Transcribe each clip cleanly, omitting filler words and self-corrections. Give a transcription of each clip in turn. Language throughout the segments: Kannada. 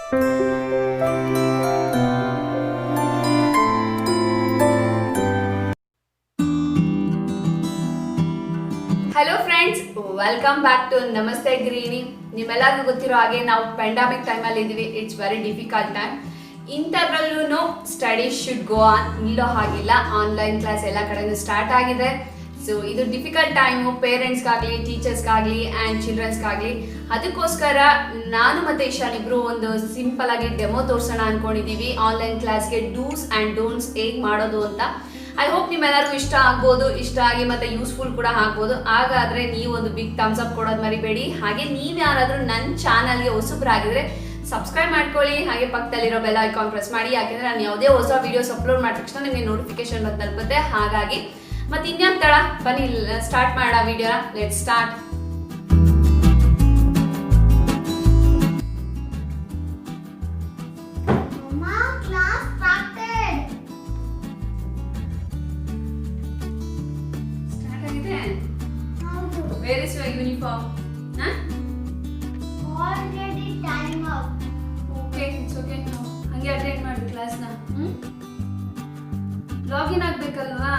Hello friends, welcome back to Namaste Greeny. ನಿಮ್ಮೆಲ್ಲರಿಗೂ ಗೊತ್ತಿರೋ ಹಾಗೆ ನಾವು ಪ್ಯಾಂಡಮಿಕ್ ಟೈಮಲ್ಲಿ ಇದ್ದೀವಿ. It's very difficult time. ಇಂಥದ್ರಲ್ಲೂ ಸ್ಟಡೀಸ್ ಶುಡ್ ಗೋ ಆನ್, ನಿಲ್ಲೋ ಹಾಗಿಲ್ಲ. ಆನ್ಲೈನ್ ಕ್ಲಾಸ್ ಎಲ್ಲ ಕಡೆನೂ ಸ್ಟಾರ್ಟ್ ಆಗಿದೆ. ಸೊ ಇದು ಡಿಫಿಕಲ್ಟ್ ಟೈಮು ಪೇರೆಂಟ್ಸ್ಗಾಗಲಿ, ಟೀಚರ್ಸ್ಗಾಗಲಿ ಆ್ಯಂಡ್ ಚಿಲ್ಡ್ರನ್ಸ್ಗಾಗಲಿ. ಅದಕ್ಕೋಸ್ಕರ ನಾನು ಮತ್ತು ಇಶಾನ್ ಇಬ್ಬರು ಒಂದು ಸಿಂಪಲ್ ಆಗಿ ಡೆಮೋ ತೋರಿಸೋಣ ಅಂದ್ಕೊಂಡಿದ್ದೀವಿ. ಆನ್ಲೈನ್ ಕ್ಲಾಸ್ಗೆ ಡೂಸ್ ಆ್ಯಂಡ್ ಡೋಂಟ್ಸ್ ಹೇಗೆ ಮಾಡೋದು ಅಂತ. ಐ ಹೋಪ್ ನಿಮ್ಮೆಲ್ಲರಿಗೂ ಇಷ್ಟ ಆಗ್ಬೋದು, ಇಷ್ಟ ಆಗಿ ಮತ್ತೆ ಯೂಸ್ಫುಲ್ ಕೂಡ ಆಗ್ಬೋದು. ಹಾಗಾದರೆ ನೀವು ಒಂದು ಬಿಗ್ ಥಮ್ಸ್ ಅಪ್ ಕೊಡೋದು ಮರಿಬೇಡಿ. ಹಾಗೆ ನೀವು ಯಾರಾದರೂ ನನ್ನ ಚಾನಲ್ಗೆ ಹೊಸಬ್ರಾಗಿದ್ರೆ ಸಬ್ಸ್ಕ್ರೈಬ್ ಮಾಡ್ಕೊಳ್ಳಿ. ಹಾಗೆ ಪಕ್ಕದಲ್ಲಿರೋ ಬೆಲ್ ಐಕಾನ್ ಪ್ರೆಸ್ ಮಾಡಿ, ಯಾಕೆಂದರೆ ನಾನು ಯಾವುದೇ ಹೊಸ ವೀಡಿಯೋಸ್ ಅಪ್ಲೋಡ್ ಮಾಡಿದ ತಕ್ಷಣ ನಿಮಗೆ ನೋಟಿಫಿಕೇಶನ್ ಬಂದು ತಲುಪುತ್ತೆ. ಹಾಗಾಗಿ ಮತ್ತೆ ಇನ್ಯಾಕೆ ತಡ, ಬನ್ನಿ ಸ್ಟಾರ್ಟ್ ಮಾಡೋಣ ವಿಡಿಯೋನ. Let's start. Where is your uniform? Huh? Already time up. Okay, it's okay now. ಹಂಗೆ ಅಟೆಂಡ್ ಮಾಡಿ ಕ್ಲಾಸ್ನ. ಲಾಗಿನ್ ಆಗ್ಬೇಕಲ್ವಾ?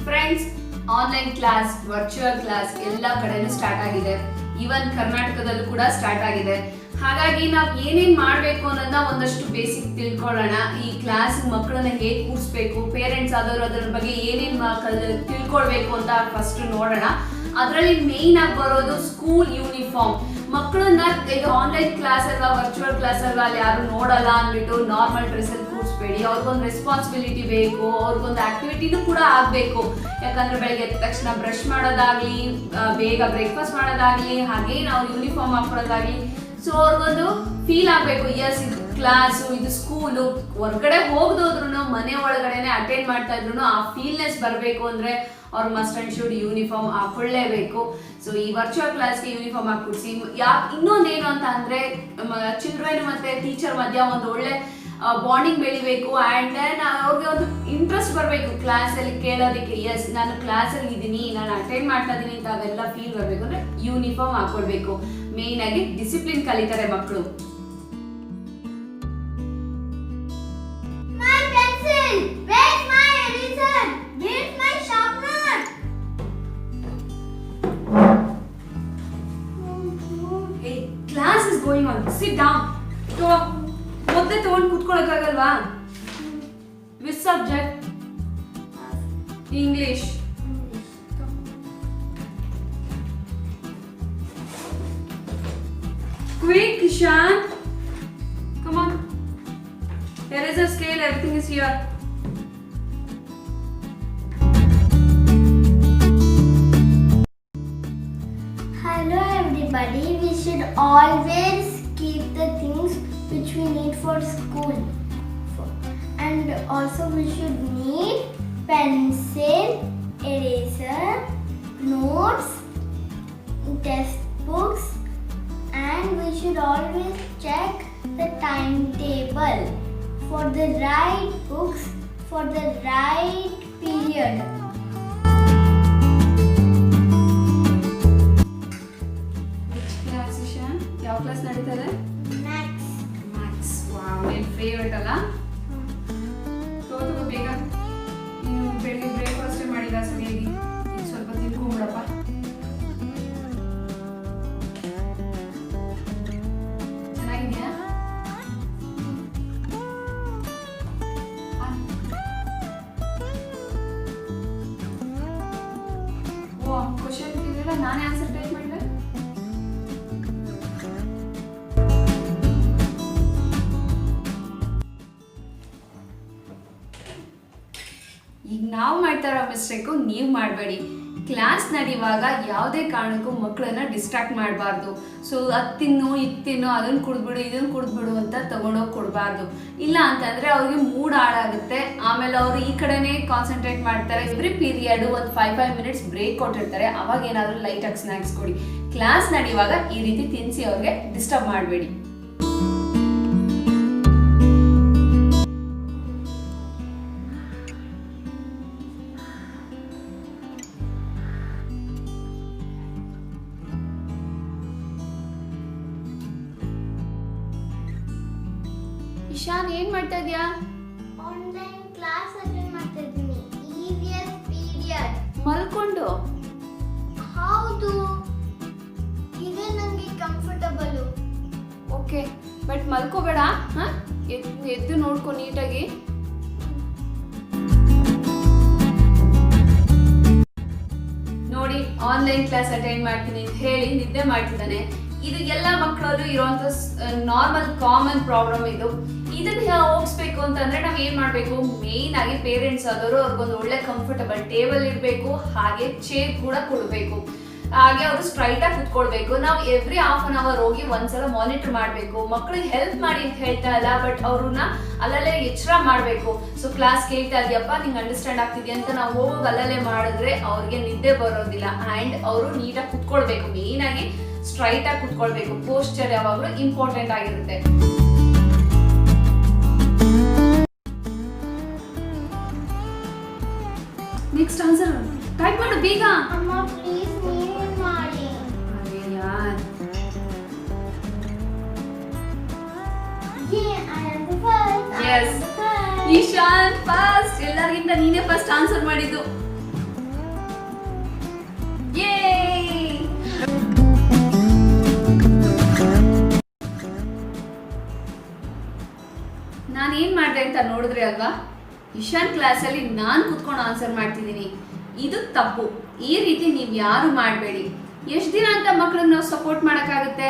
Friends, online class, virtual class ಎಲ್ಲ ಕಡೆನೂ ಸ್ಟಾರ್ಟ್ ಆಗಿದೆ. ಈವನ್ ಕರ್ನಾಟಕದಲ್ಲೂ ಕೂಡ ಸ್ಟಾರ್ಟ್ ಆಗಿದೆ. ಹಾಗಾಗಿ ನಾವು ಏನೇನು ಮಾಡಬೇಕು ಅನ್ನೋದನ್ನ ಒಂದಷ್ಟು ಬೇಸಿಕ್ ತಿಳ್ಕೊಳ್ಳೋಣ. ಈ ಕ್ಲಾಸ್ ಮಕ್ಕಳನ್ನ ಹೇಗೆ ಕೂರಿಸ್ಬೇಕು, ಪೇರೆಂಟ್ಸ್ ಆದವರು ಅದರ ಬಗ್ಗೆ ಏನೇನು ತಿಳ್ಕೊಳ್ಬೇಕು ಅಂತ ಫಸ್ಟ್ ನೋಡೋಣ. ಅದರಲ್ಲಿ ಮೇಯ್ನ್ ಆಗಿ ಬರೋದು ಸ್ಕೂಲ್ ಯೂನಿಫಾರ್ಮ್. ಮಕ್ಕಳನ್ನ ಈಗ ಆನ್ಲೈನ್ ಕ್ಲಾಸ್ ಅಲ್ವಾ, ವರ್ಚುವಲ್ ಕ್ಲಾಸ್ ಅಲ್ವಾ, ಅಲ್ಲಿ ಯಾರು ನೋಡಲ್ಲ ಅಂದ್ಬಿಟ್ಟು ನಾರ್ಮಲ್ ಡ್ರೆಸ್ಸಲ್ಲಿ ಕೂರಿಸ್ಬೇಡಿ. ಅವ್ರಿಗೊಂದು ರೆಸ್ಪಾನ್ಸಿಬಿಲಿಟಿ ಬೇಕು, ಅವ್ರಿಗೊಂದು ಆಕ್ಟಿವಿಟಿನೂ ಕೂಡ ಆಗಬೇಕು. ಯಾಕಂದ್ರೆ ಬೆಳಗ್ಗೆ ಎದ್ದ ತಕ್ಷಣ ಬ್ರಷ್ ಮಾಡೋದಾಗ್ಲಿ, ಬೇಗ ಬ್ರೇಕ್ಫಾಸ್ಟ್ ಮಾಡೋದಾಗ್ಲಿ, ಹಾಗೆ ನಾವು ಯೂನಿಫಾರ್ಮ್ ಹಾಕೊಳ್ಳೋದಾಗ್ಲಿ. ಸೊ ಅವ್ರಿಗೊಂದು ಫೀಲ್ ಆಗಬೇಕು, ಎಸ್ ಇದು ಕ್ಲಾಸು, ಇದು ಸ್ಕೂಲು. ಹೊರಗಡೆ ಹೋಗ್ದೋದ್ರು ಮನೆ ಒಳಗಡೆನೆ ಅಟೆಂಡ್ ಮಾಡ್ತಾ ಇದ್ರು ಆ ಫೀಲ್ನೆಸ್ ಬರಬೇಕು ಅಂದರೆ ಅವ್ರು ಮಸ್ಟ್ ಅಂಡ್ ಶುಡ್ ಯೂನಿಫಾರ್ಮ್ ಹಾಕೊಳ್ಳೇಬೇಕು. ಸೊ ಈ ವರ್ಚುವಲ್ ಕ್ಲಾಸ್ಗೆ ಯೂನಿಫಾರ್ಮ್ ಹಾಕ್ಬಿಡ್ಸಿ. ಇನ್ನೊಂದೇನು ಅಂತ ಅಂದರೆ ಚಿಲ್ಡ್ರನ್ ಮತ್ತು ಟೀಚರ್ ಮಧ್ಯ ಒಂದು ಒಳ್ಳೆ ಬಾಂಡಿಂಗ್ ಬೆಳಿಬೇಕು. ಆ್ಯಂಡ್ ದೆನ್ ಅವ್ರಿಗೆ ಒಂದು ಇಂಟ್ರೆಸ್ಟ್ ಬರಬೇಕು ಕ್ಲಾಸಲ್ಲಿ ಕೇಳೋದಕ್ಕೆ. ಎಸ್ ನಾನು ಕ್ಲಾಸಲ್ಲಿ ಇದ್ದೀನಿ, ನಾನು ಅಟೆಂಡ್ ಮಾಡ್ತಾ ಇದ್ದೀನಿ ಅಂತ ಅವೆಲ್ಲ ಫೀಲ್ ಬರಬೇಕು ಅಂದರೆ ಯೂನಿಫಾರ್ಮ್ ಹಾಕೊಳ್ಬೇಕು. ಮೇಯ್ನ್ ಆಗಿ ಡಿಸಿಪ್ಲಿನ್ ಕಲಿತಾರೆ ಮಕ್ಕಳು. Class is going on, sit down. ಮೊದಲೇ ತಗೊಂಡು ಕೂತ್ಕೊಳ್ಳೋಕ್ಕಾಗಲ್ವಾ? Which subject? English. Quick, Ishan. Come on. Here is a scale. Everything is here. Hello everybody. We should always keep the things which we need for school. And also we should need pencil, eraser, notes, test books. And we should always check the timetable for the right books for the right period. Which class, Ishan? ಯಾವ ಕ್ಲಾಸ್ ನಡೀತದೆ? Maths. ಮ್ಯಾಥ್ಸ್. ವಾವ್, ನಿನ್ನ ಫೇವ್ರೇಟ್ ಅಲ್ಲ? ತಗೋ ಬೇಗ. ನೀನು ಬೆಳಿಗ್ಗೆ ಬ್ರೇಕ್ಫಾಸ್ಟೇ ಮಾಡಿಲ್ಲ ಸರಿಯಾಗಿ. ಈಗ ಸ್ವಲ್ಪ ತಿನ್ಕೊಂಬಿಡಪ್ಪ. ಕ್ವಶನ್ ಇದೆಲ್ಲ ನಾನೇ ಆನ್ಸರ್ ಟೈಪ್ ಮಾಡಿದೆ. ಈಗ ನಾವು ಮಾಡ್ತಾ ಇರೋ ಮಿಸ್ಟೇಕು ನೀವು ಮಾಡಬೇಡಿ. ಕ್ಲಾಸ್ ನಡೆಯುವಾಗ ಯಾವುದೇ ಕಾರಣಕ್ಕೂ ಮಕ್ಕಳನ್ನ ಡಿಸ್ಟ್ರಾಕ್ಟ್ ಮಾಡಬಾರ್ದು. ಸೊ ಅದು ತಿನ್ನು, ಇದು ತಿನ್ನು, ಅದನ್ನು ಕುಡಿದ್ಬಿಡು, ಇದನ್ನು ಕುಡಿದ್ಬಿಡು ಅಂತ ತೊಗೊಂಡೋಗಿ ಕೊಡಬಾರ್ದು. ಇಲ್ಲ ಅಂತಂದರೆ ಅವ್ರಿಗೆ ಮೂಡ್ ಹಾಳಾಗುತ್ತೆ. ಆಮೇಲೆ ಅವರು ಈ ಕಡೆನೇ ಕಾನ್ಸಂಟ್ರೇಟ್ ಮಾಡ್ತಾರೆ. ಎವ್ರಿ ಪೀರಿಯಡ್ ಒಂದು 5 ಮಿನಿಟ್ಸ್ ಬ್ರೇಕ್ ಕೊಟ್ಟಿರ್ತಾರೆ. ಅವಾಗ ಏನಾದರೂ ಲೈಟಾಗಿ ಸ್ನ್ಯಾಕ್ಸ್ ಕೊಡಿ. ಕ್ಲಾಸ್ ನಡೆಯುವಾಗ ಈ ರೀತಿ ತಿನ್ನಿಸಿ ಅವ್ರಿಗೆ ಡಿಸ್ಟರ್ಬ್ ಮಾಡಬೇಡಿ. ಇಶಾನ್ ಏನ್ ಮಾಡ್ತಾ ಇದ್ಯಾ? ಆನ್ಲೈನ್ ಕ್ಲಾಸ್ ಅಟೆಂಡ್ ಮಾಡ್ತಾ ಇದ್ದೀನಿ. EVS period. ಮಲ್ಕೊಂಡು? ಹೌದು, ಇದೇ ನನಗೆ ಕಂಫರ್ಟಬಲ್. Okay, but ಮಲ್ಕೋಬೇಡ. ಹಾ, ಎದ್ದು ನೋಡ್ಕೊ ನೀಟಾಗಿ. ನೋಡಿ, ಆನ್ಲೈನ್ ಕ್ಲಾಸ್ ಅಟೆಂಡ್ ಮಾಡ್ತೀನಿ ಅಂತ ಹೇಳಿ ನಿದ್ದೆ ಮಾಡ್ತಿದ್ದಾನೆ. ಇದು ಎಲ್ಲ ಮಕ್ಕಳಲ್ಲೂ ಇರುವಂತ ನಾರ್ಮಲ್ ಕಾಮನ್ ಪ್ರಾಬ್ಲಮ್ ಇದು. ಇದನ್ನ ಹೋಗಿಸ್ಬೇಕು ಅಂತಂದ್ರೆ ನಾವ್ ಏನ್ ಮಾಡ್ಬೇಕು? ಮೇನ್ ಆಗಿ ಪೇರೆಂಟ್ಸ್ ಆದವರು ಅವ್ರಿಗೊಂದು ಒಳ್ಳೆ ಕಂಫರ್ಟಬಲ್ ಟೇಬಲ್ ಇರಬೇಕು, ಹಾಗೆ ಚೇರ್ ಕೂಡ ಕೊಡಬೇಕು, ಹಾಗೆ ಅವರು ಸ್ಟ್ರೈಟ್ ಆಗಿ ಕುತ್ಕೊಳ್ಬೇಕು. ನಾವು ಎವ್ರಿ ಹಾಫ್ ಅನ್ ಅವರ್ ಹೋಗಿ ಒಂದ್ಸಲ ಮಾನಿಟರ್ ಮಾಡಬೇಕು. ಮಕ್ಕಳಿಗೆ ಹೆಲ್ಪ್ ಮಾಡಿ ಅಂತ ಹೇಳ್ತಾ ಇಲ್ಲ, ಬಟ್ ಅವ್ರನ್ನ ಅಲ್ಲಲ್ಲೇ ಎಚ್ಚರ ಮಾಡಬೇಕು. ಸೊ ಕ್ಲಾಸ್ ಕೇಳ್ತಾ ಇದೆಯಪ್ಪ, ನಿಂಗೆ ಅಂಡರ್ಸ್ಟ್ಯಾಂಡ್ ಆಗ್ತಿದ್ಯಾ ಅಂತ ನಾವು ಹೋಗಿ ಅಲ್ಲಲ್ಲೇ ಮಾಡಿದ್ರೆ ಅವ್ರಿಗೆ ನಿದ್ದೆ ಬರೋದಿಲ್ಲ. ಆ್ಯಂಡ್ ಅವರು ನೀಟಾಗಿ ಕುತ್ಕೊಳ್ಬೇಕು, ಮೇನ್ ಆಗಿ ಸ್ಟ್ರೈಟ್ ಆಗಿ ಕುತ್ಕೊಳ್ಬೇಕು. ಪೋಸ್ಚರ್ ಯಾವಾಗಲೂ ಇಂಪಾರ್ಟೆಂಟ್ ಆಗಿರುತ್ತೆ. ನೆಕ್ಸ್ಟ್ ಆನ್ಸರ್ ಟೈಪ್ ಮಾಡು ಬೇಗ. ಅಮ್ಮ ಪ್ಲೀಸ್ ನೀವೇ ಮಾಡಿ. ಅರೆ ಯಾರ್, I am the first. Yes. Ishan first, ಎಲ್ಲರಿಗಿಂತ ನೀನೇ ಫಸ್ಟ್ ಆನ್ಸರ್ ಮಾಡಿದ್ದು. ನಾನೇನ್ ಮಾಡಿದೆ ಅಂತ ನೋಡಿದ್ರಿ ಅಲ್ವಾ? ಇಶಾನ್ ಕ್ಲಾಸಲ್ಲಿ ನಾನು ಕುತ್ಕೊಂಡು ಆನ್ಸರ್ ಮಾಡ್ತಿದ್ದೀನಿ. ಇದು ತಪ್ಪು. ಈ ರೀತಿ ನೀವು ಯಾರು ಮಾಡಬೇಡಿ. ಎಷ್ಟು ದಿನ ಅಂತ ಮಕ್ಕಳನ್ನ ನಾವು ಸಪೋರ್ಟ್ ಮಾಡೋಕ್ಕಾಗುತ್ತೆ?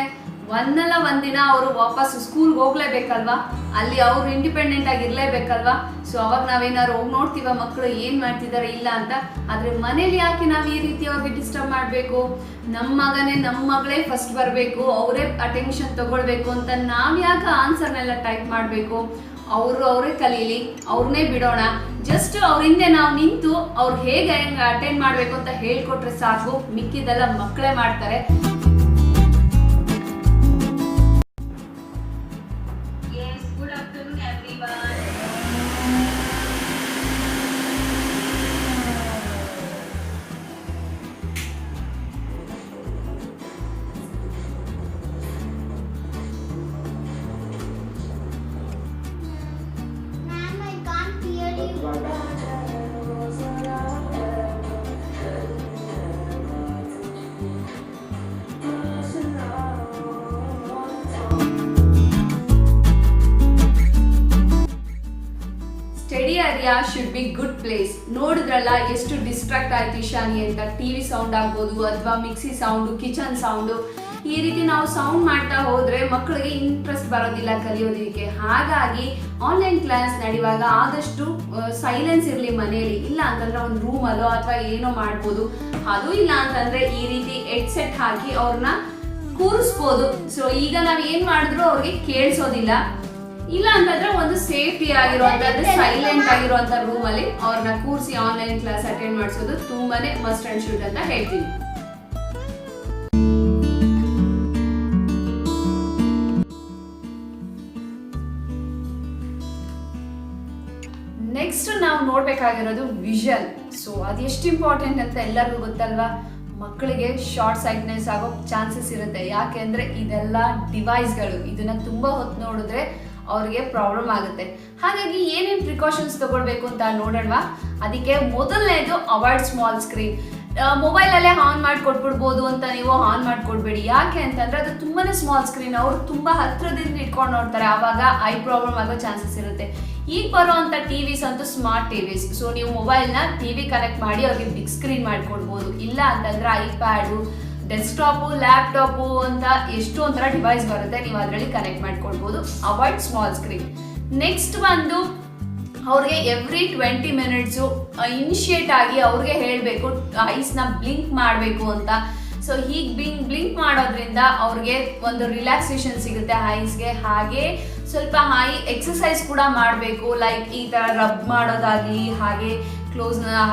ಒಂದಲ್ಲ ಒಂದಿನ ಅವರು ವಾಪಸ್ ಸ್ಕೂಲ್ಗೆ ಹೋಗ್ಲೇಬೇಕಲ್ವಾ? ಅಲ್ಲಿ ಅವರು ಇಂಡಿಪೆಂಡೆಂಟ್ ಆಗಿ ಇರಲೇಬೇಕಲ್ವಾ? ಸೊ ಅವಾಗ ನಾವೇನಾದ್ರು ಹೋಗಿ ನೋಡ್ತೀವ ಮಕ್ಕಳು ಏನು ಮಾಡ್ತಿದ್ದಾರೆ ಇಲ್ಲ ಅಂತ. ಆದರೆ ಮನೇಲಿ ಯಾಕೆ ನಾವು ಈ ರೀತಿ ಅವ್ರಿಗೆ ಡಿಸ್ಟರ್ಬ್ ಮಾಡಬೇಕು? ನಮ್ಮ ಮಗನೇ ನಮ್ಮ ಮಗಳೇ ಫಸ್ಟ್ ಬರಬೇಕು, ಅವರೇ ಅಟೆನ್ಷನ್ ತಗೊಳ್ಬೇಕು ಅಂತ ನಾವು ಯಾಕೆ ಆನ್ಸರ್ನೆಲ್ಲ ಟೈಪ್ ಮಾಡಬೇಕು? ಅವರೇ ಕಲೀಲಿ, ಅವ್ರನ್ನೇ ಬಿಡೋಣ. ಜಸ್ಟ್ ಅವ್ರ ಹಿಂದೆ ನಾವು ನಿಂತು ಅವ್ರು ಹೇಗೆ ಅಟೆಂಡ್ ಮಾಡಬೇಕು ಅಂತ ಹೇಳ್ಕೊಟ್ರೆ ಸಾಕು, ಮಿಕ್ಕಿದೆಲ್ಲ ಮಕ್ಕಳೇ ಮಾಡ್ತಾರೆ. Ma'am, I can't hear you. Study area should be good place. ನೋಡಿದ್ರಲ್ಲ ಎಷ್ಟು ಡಿಸ್ಟ್ರಾಕ್ಟ್ ಆಯ್ತು ಇಶಾನಿ ಅಂತ. ಟಿವಿ ಸೌಂಡ್ ಆಗ್ಬೋದು, ಅಥವಾ ಮಿಕ್ಸಿ ಸೌಂಡು, ಕಿಚನ್ ಸೌಂಡು, ಈ ರೀತಿ ನಾವು ಸೌಂಡ್ ಮಾಡ್ತಾ ಹೋದ್ರೆ ಮಕ್ಕಳಿಗೆ ಇಂಟ್ರೆಸ್ಟ್ ಬರೋದಿಲ್ಲ ಕಲಿಯೋದಕ್ಕೆ. ಹಾಗಾಗಿ ಆನ್ಲೈನ್ ಕ್ಲಾಸ್ ನಡೆಯುವಾಗ ಆದಷ್ಟು ಸೈಲೆನ್ಸ್ ಇರಲಿ ಮನೆಯಲ್ಲಿ. ಇಲ್ಲ ಅಂತಂದ್ರೆ ಒಂದು ರೂಮಲ್ಲೋ ಅಥವಾ ಏನೋ ಮಾಡ್ಬೋದು. ಅದು ಇಲ್ಲ ಅಂತಂದ್ರೆ ಈ ರೀತಿ ಹೆಡ್ಸೆಟ್ ಹಾಕಿ ಅವ್ರನ್ನ ಕೂರಿಸ್ಬೋದು. ಸೊ ಈಗ ನಾವು ಏನ್ ಮಾಡಿದ್ರು ಅವ್ರಿಗೆ ಕೇಳಿಸೋದಿಲ್ಲ. ಇಲ್ಲ ಅಂತಂದ್ರೆ ಒಂದು ಸೇಫ್ಟಿ ಆಗಿರುವಂತದ್ದು, ಸೈಲೆಂಟ್ ಆಗಿರುವಂತ ರೂಮ್ ಅಲ್ಲಿ ಅವ್ರನ್ನ ಕೂರಿಸಿ ಆನ್ಲೈನ್ ಕ್ಲಾಸ್ ಅಟೆಂಡ್ ಮಾಡಿಸೋದು ತುಂಬಾನೇ ಮಸ್ಟ್ ಅಂಡ್ ಶುಡ್ ಅಂತ ಹೇಳ್ತೀನಿ. ನೆಕ್ಸ್ಟ್ ನಾವು ನೋಡ್ಬೇಕಾಗಿರೋದು ವಿಷನ್. ಸೊ ಅದೆಷ್ಟು ಇಂಪಾರ್ಟೆಂಟ್ ಅಂತ ಎಲ್ಲರಿಗೂ ಗೊತ್ತಲ್ವಾ? ಮಕ್ಕಳಿಗೆ ಶಾರ್ಟ್ ಸೈಟ್ನೆಸ್ ಆಗೋ ಚಾನ್ಸಸ್ ಇರುತ್ತೆ. ಯಾಕೆ ಅಂದ್ರೆ ಇದೆಲ್ಲ ಡಿವೈಸ್ಗಳು, ಇದನ್ನ ತುಂಬಾ ಹೊತ್ತು ನೋಡಿದ್ರೆ ಅವ್ರಿಗೆ ಪ್ರಾಬ್ಲಮ್ ಆಗುತ್ತೆ. ಹಾಗಾಗಿ ಏನೇನು ಪ್ರಿಕಾಷನ್ಸ್ ತಗೊಳ್ಬೇಕು ಅಂತ ನೋಡೋಣವಾ? ಅದಕ್ಕೆ ಮೊದಲನೇದು ಅವಾಯ್ಡ್ ಸ್ಮಾಲ್ ಸ್ಕ್ರೀನ್. ಮೊಬೈಲಲ್ಲೇ ಆನ್ ಮಾಡಿ ಕೊಟ್ಬಿಡ್ಬೋದು ಅಂತ ನೀವು ಆನ್ ಮಾಡಿ ಕೊಡ್ಬೇಡಿ. ಯಾಕೆ ಅಂತಂದ್ರೆ ಅದು ತುಂಬಾನೇ ಸ್ಮಾಲ್ ಸ್ಕ್ರೀನ್, ಅವರು ತುಂಬಾ ಹತ್ರದಿಂದ ಇಟ್ಕೊಂಡು ನೋಡ್ತಾರೆ, ಆವಾಗ ಐ ಪ್ರಾಬ್ಲಮ್ ಆಗೋ ಚಾನ್ಸಸ್ ಇರುತ್ತೆ. ಈಗ ಬರೋವಂಥ ಟಿವಿಸ್ ಅಂತೂ ಸ್ಮಾರ್ಟ್ ಟಿವಿಸ್. ಸೊ ನೀವು ಮೊಬೈಲ್ನ ಟಿವಿ ಕನೆಕ್ಟ್ ಮಾಡಿ ಅವ್ರಿಗೆ ಬಿಗ್ ಸ್ಕ್ರೀನ್ ಮಾಡಿಕೊಡ್ಬೋದು. ಇಲ್ಲ ಅಂತಂದ್ರೆ ಐಪ್ಯಾಡು, ಡೆಸ್ಕ್ಟಾಪು, ಲ್ಯಾಪ್ಟಾಪು ಅಂತ ಎಷ್ಟೊಂಥರ ಡಿವೈಸ್ ಬರುತ್ತೆ, ನೀವು ಅದರಲ್ಲಿ ಕನೆಕ್ಟ್ ಮಾಡ್ಕೊಳ್ಬೋದು. Avoid small screen. ನೆಕ್ಸ್ಟ್ ಬಂದು ಅವ್ರಿಗೆ ಎವ್ರಿ 20 ಮಿನಿಟ್ಸು ಇನಿಷಿಯೇಟ್ ಆಗಿ ಅವ್ರಿಗೆ ಹೇಳಬೇಕು ಐಸ್ನ ಬ್ಲಿಂಕ್ ಮಾಡಬೇಕು ಅಂತ. ಸೊ ಹೀಗೆ ಬ್ಲಿಂಕ್ ಮಾಡೋದ್ರಿಂದ ಅವ್ರಿಗೆ ಒಂದು ರಿಲ್ಯಾಕ್ಸೇಷನ್ ಸಿಗುತ್ತೆ ಐಸ್ಗೆ. ಹಾಗೆ ಸ್ವಲ್ಪ ಎಕ್ಸಸೈಸ್ ಕೂಡ ಮಾಡಬೇಕು. ಲೈಕ್ ಈ ಥರ ರಬ್ ಮಾಡೋದಾಗಲಿ, ಹಾಗೆ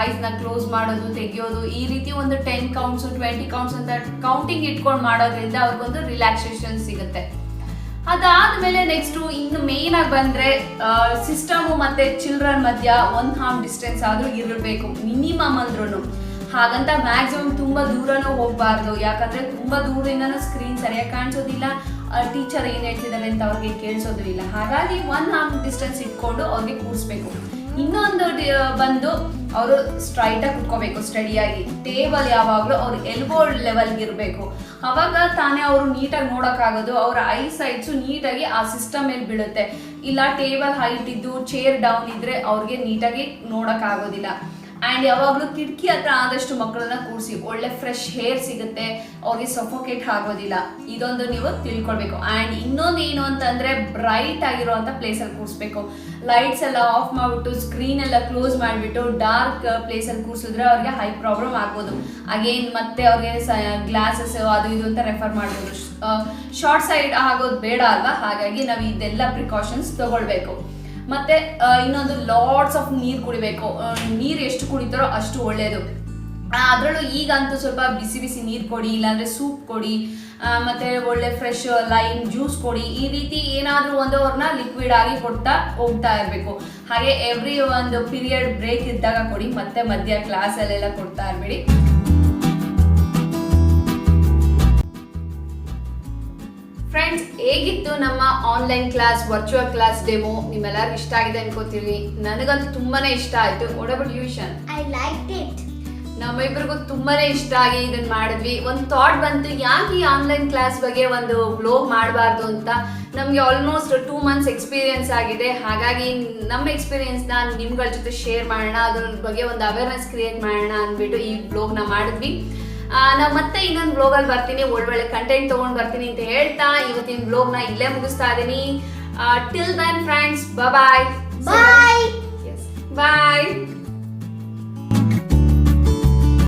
ಐಸ್ನ ಕ್ಲೋಸ್ ಮಾಡೋದು, ತೆಗೆಯೋದು, ಈ ರೀತಿ ಒಂದು 10 ಕೌಂಟ್ಸು 20 ಕೌಂಟ್ಸ್ ಅಂತ ಕೌಂಟಿಂಗ್ ಇಟ್ಕೊಂಡು ಮಾಡೋದ್ರಿಂದ ಅವ್ರಿಗೊಂದು ರಿಲ್ಯಾಕ್ಸೇಷನ್ ಸಿಗುತ್ತೆ. ಅದಾದ್ಮೇಲೆ ನೆಕ್ಸ್ಟ್ ಇನ್ನು ಮೇನ್ ಆಗಿ ಬಂದ್ರೆ ಸಿಸ್ಟಮ್ ಮತ್ತೆ ಚಿಲ್ಡ್ರನ್ ಮಧ್ಯ 1 arm ಡಿಸ್ಟೆನ್ಸ್ ಆದ್ರೂ ಇರಬೇಕು ಮಿನಿಮಮ್ ಅಂದ್ರೂ. ಹಾಗಂತ ಮ್ಯಾಕ್ಸಿಮಮ್ ತುಂಬಾ ದೂರನೂ ಹೋಗ್ಬಾರ್ದು. ಯಾಕಂದ್ರೆ ತುಂಬಾ ದೂರದಿಂದನೂ ಸ್ಕ್ರೀನ್ ಸರಿಯಾಗಿ ಕಾಣಿಸೋದಿಲ್ಲ, ಟೀಚರ್ ಏನು ಹೇಳ್ತಿದ್ದಾರೆ ಅಂತ ಅವ್ರಿಗೆ ಕೇಳಿಸೋದು ಇಲ್ಲ. ಹಾಗಾಗಿ 1 arm ಡಿಸ್ಟೆನ್ಸ್ ಇಟ್ಕೊಂಡು ಅವ್ರಿಗೆ ಕೂರಿಸ್ಬೇಕು. ಇನ್ನೊಂದು ಬಂದು ಅವರು ಸ್ಟ್ರೈಟಾಗಿ ಕುತ್ಕೋಬೇಕು, ಸ್ಟಡಿಯಾಗಿ. ಟೇಬಲ್ ಯಾವಾಗಲೂ ಅವ್ರ ಎಲ್ಬೋ ಲೆವೆಲ್ಗೆ ಇರಬೇಕು. ಅವಾಗ ತಾನೇ ಅವರು ನೀಟಾಗಿ ನೋಡೋಕ್ಕಾಗೋದು, ಅವರ ಐ ಸೈಟ್ಸು ನೀಟಾಗಿ ಆ ಸಿಸ್ಟಮ್ ಮೇಲೆ ಬೀಳುತ್ತೆ. ಇಲ್ಲ ಟೇಬಲ್ ಹೈಟ್ ಇದ್ದು ಚೇರ್ ಡೌನ್ ಇದ್ದರೆ ಅವ್ರಿಗೆ ನೀಟಾಗಿ ನೋಡೋಕ್ಕಾಗೋದಿಲ್ಲ. ಆ್ಯಂಡ್ ಯಾವಾಗಲೂ ಕಿಟಕಿ ಹತ್ರ ಆದಷ್ಟು ಮಕ್ಕಳನ್ನ ಕೂರಿಸಿ, ಒಳ್ಳೆ ಫ್ರೆಶ್ ಹೇರ್ ಸಿಗುತ್ತೆ, ಅವ್ರಿಗೆ ಸಫೋಕೇಟ್ ಆಗೋದಿಲ್ಲ. ಇದೊಂದು ನೀವು ತಿಳ್ಕೊಳ್ಬೇಕು. ಆ್ಯಂಡ್ ಇನ್ನೊಂದು ಏನು ಅಂತಂದರೆ ಬ್ರೈಟ್ ಆಗಿರೋವಂಥ ಪ್ಲೇಸಲ್ಲಿ ಕೂರಿಸ್ಬೇಕು. ಲೈಟ್ಸ್ ಎಲ್ಲ ಆಫ್ ಮಾಡಿಬಿಟ್ಟು ಸ್ಕ್ರೀನ್ ಎಲ್ಲ ಕ್ಲೋಸ್ ಮಾಡಿಬಿಟ್ಟು ಡಾರ್ಕ್ ಪ್ಲೇಸಲ್ಲಿ ಕೂರಿಸಿದ್ರೆ ಅವ್ರಿಗೆ ಹೈ ಪ್ರಾಬ್ಲಮ್ ಆಗ್ಬೋದು. ಅಗೇನ್ ಮತ್ತೆ ಅವ್ರಿಗೆ ಗ್ಲಾಸಸ್ ಅದು ಇದು ಅಂತ ರೆಫರ್ ಮಾಡ್ಬೋದು. ಶಾರ್ಟ್ ಸೈಡ್ ಆಗೋದು ಬೇಡ ಅಲ್ವಾ? ಹಾಗಾಗಿ ನಾವು ಇದೆಲ್ಲ ಪ್ರಿಕಾಷನ್ಸ್ ತಗೊಳ್ಬೇಕು. ಮತ್ತೆ ಇನ್ನೊಂದು ಲಾಟ್ಸ್ ಆಫ್ ನೀರು ಕುಡಿಬೇಕು. ನೀರು ಎಷ್ಟು ಕುಡಿತಾರೋ ಅಷ್ಟು ಒಳ್ಳೆಯದು. ಅದರಲ್ಲೂ ಈಗಂತೂ ಸ್ವಲ್ಪ ಬಿಸಿ ಬಿಸಿ ನೀರು ಕೊಡಿ, ಇಲ್ಲಾಂದರೆ ಸೂಪ್ ಕೊಡಿ, ಮತ್ತು ಒಳ್ಳೆ ಫ್ರೆಶ್ ಲೈಮ್ ಜ್ಯೂಸ್ ಕೊಡಿ. ಈ ರೀತಿ ಏನಾದರೂ ಒಂದು ಅವ್ರನ್ನ ಲಿಕ್ವಿಡ್ ಆಗಿ ಕೊಡ್ತಾ ಹೋಗ್ತಾ ಇರಬೇಕು. ಹಾಗೆ ಎವ್ರಿ ಒಂದು ಪೀರಿಯಡ್ ಬ್ರೇಕ್ ಇದ್ದಾಗ ಕೊಡಿ, ಮತ್ತೆ ಮಧ್ಯ ಕ್ಲಾಸಲ್ಲೆಲ್ಲ ಕೊಡ್ತಾ ಇರಬೇಡಿ. ಫ್ರೆಂಡ್ಸ್, ಹೇಗಿತ್ತು ನಮ್ಮ online class, virtual class demo? ನಿಮ್ಮೆಲ್ಲರಿಗೂ ಇಷ್ಟ ಆಗಿದೆ ಅನ್ಕೋತೀವಿ. ನನಗಂತೂ ತುಂಬಾನೇ ಇಷ್ಟ ಆಯ್ತು. ವಾಟ್ ಅಬೌಟ್ ಯು ಶನ್? I liked it. ನಮ್ಮಿಬ್ಬರಿಗೂ ತುಂಬಾನೇ ಇಷ್ಟ ಆಗಿ ಇದನ್ನ ಮಾಡಿದ್ವಿ. ಒಂದು ಥಾಟ್ ಬಂತು, ಯಾಕೆ ಈ ಆನ್ಲೈನ್ ಕ್ಲಾಸ್ ಬಗ್ಗೆ ಒಂದು ವ್ಲೋಗ್ ಮಾಡಬಾರ್ದು ಅಂತ. ನಮಗೆ ಆಲ್ಮೋಸ್ಟ್ 2 months ಎಕ್ಸ್ಪೀರಿಯನ್ಸ್ ಆಗಿದೆ. ಹಾಗಾಗಿ ನಮ್ಮ ಎಕ್ಸ್ಪೀರಿಯನ್ಸ್ನ ನಿಮ್ಗಳ ಜೊತೆ ಶೇರ್ ಮಾಡೋಣ, ಅದ್ರ ಬಗ್ಗೆ ಒಂದು ಅವೇರ್ನೆಸ್ ಕ್ರಿಯೇಟ್ ಮಾಡೋಣ ಅಂದ್ಬಿಟ್ಟು ಈ ವ್ಲೋಗ್ನ ಮಾಡಿದ್ವಿ. ನಾವು ಮತ್ತೆ ಇನ್ನೊಂದು ವ್ಲೋಗಲ್ಲಿ ಬರ್ತೀನಿ, ಒಳ್ಳೊಳ್ಳೆ ಕಂಟೆಂಟ್ ತೊಗೊಂಡು ಬರ್ತೀನಿ ಅಂತ ಹೇಳ್ತಾ ಇವತ್ತಿನ ವ್ಲೋಗ್ನ ಇಲ್ಲೇ ಮುಗಿಸ್ತಾ ಇದ್ದೀನಿ. ಟಿಲ್ ದೆನ್ ಫ್ರೆಂಡ್ಸ್, ಬಾಯ್. Bye. ಬಾಯ್.